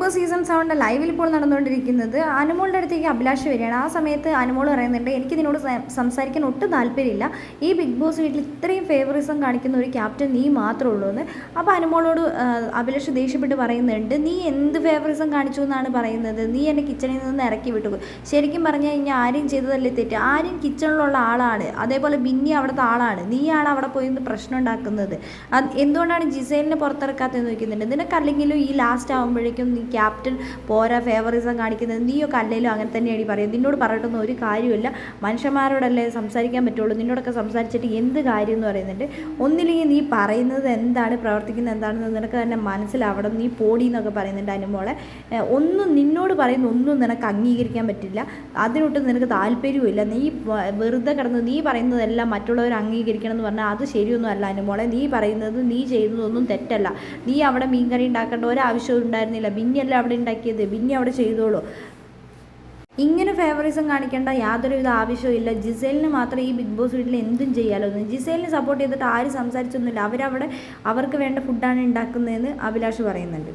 Boss season 7 ലൈവിൽ ഇപ്പോൾ നടന്നുകൊണ്ടിരിക്കുന്നത്. അനുമോളുടെ അടുത്തേക്ക് അഭിലാഷ് വരികയാണ്. ആ സമയത്ത് അനുമോൾ പറയുന്നുണ്ട്, എനിക്ക് നിന്നോട് സംസാരിക്കാൻ ഒട്ടും താല്പര്യമില്ല. ഈ ബിഗ് ബോസ് വീട്ടിൽ ഇത്രയും ഫേവറിസം കാണിക്കുന്ന ഒരു ക്യാപ്റ്റൻ നീ മാത്രമേ ഉള്ളൂ എന്ന്. അപ്പോൾ അനുമോളോട് അഭിലാഷ് ദേഷ്യപ്പെട്ട് പറയുന്നുണ്ട്, നീ എന്ത് ഫേവറിസം കാണിച്ചു എന്നാണ് പറയുന്നത്? നീ എന്നെ കിച്ചണിൽ നിന്ന് ഇറക്കി വിട്ടു. ശരിക്കും പറഞ്ഞു കഴിഞ്ഞാൽ ആരും ചെയ്തതല്ലേ തെറ്റ്? ആരും കിച്ചണിലുള്ള ആളാണ്, അതേപോലെ ബിന്നി അവിടുത്തെ ആളാണ്. നീയാണ് അവിടെ പോയി പ്രശ്നം ഉണ്ടാക്കുന്നത്. എന്തുകൊണ്ടാണ് ജിസേലിനെ പുറത്തിറക്കാത്തതെന്ന് ചോദിക്കുന്നുണ്ട്. നിനക്കല്ലെങ്കിലും ഈ ലാസ്റ്റ് ആകുമ്പോഴേക്കും നീ ക്യാപ്റ്റൻ പോരാ ഫേവറിസം കാണിക്കുന്നത്, നീയൊക്കെ അല്ലെങ്കിലും അങ്ങനെ തന്നെയാണ് പറയും. നിന്നോട് പറഞ്ഞിട്ടൊന്നും ഒരു കാര്യമില്ല, മനുഷ്യന്മാരോടല്ലേ സംസാരിക്കാൻ പറ്റുള്ളൂ, നിന്നോടൊക്കെ സംസാരിച്ചിട്ട് എന്ത് കാര്യം എന്ന് പറയുന്നുണ്ട്. ഒന്നില്ലെങ്കിൽ നീ പറയുന്നത് എന്താണ്, പ്രവർത്തിക്കുന്നത് എന്താണെന്ന് നിനക്ക് തന്നെ മനസ്സിലാവണം. നീ പോടി എന്നൊക്കെ പറയുന്നുണ്ട് അനുമോളെ. ഒന്നും നിന്നോട് പറയുന്ന ഒന്നും നിനക്ക് അംഗീകരിക്കാൻ പറ്റില്ല, അതിനൊട്ടും നിനക്ക് താല്പര്യവുമില്ല. നീ വെറുതെ കിടന്ന് നീ പറയുന്നതെല്ലാം മറ്റുള്ളവർ അംഗീകരിക്കണം എന്ന് പറഞ്ഞാൽ അത് ശരിയൊന്നും അല്ല അനുമോളെ. നീ പറയുന്നത് നീ ചെയ്യുന്നതൊന്നും തെറ്റല്ല. നീ അവിടെ മീൻകറി ഉണ്ടാക്കേണ്ട ഒരാവശ്യവും ഉണ്ടായിരുന്നില്ല. ബിന്നിയല്ല അവിടെ ഉണ്ടാക്കിയത്, ബിന്നി അവിടെ ചെയ്തോളൂ. ഇങ്ങനെ ഫേവറിസം കാണിക്കേണ്ട യാതൊരുവിധ ആവശ്യമില്ല. ജിസേലിന് മാത്രം ഈ ബിഗ് ബോസ് വീട്ടിൽ എന്തും ചെയ്യാലോ. ജിസേലിനെ സപ്പോർട്ട് ചെയ്തിട്ട് ആരും സംസാരിച്ചൊന്നുമില്ല. അവർക്ക് വേണ്ട ഫുഡാണ് ഉണ്ടാക്കുന്നതെന്ന് അഭിലാഷ് പറയുന്നുണ്ട്.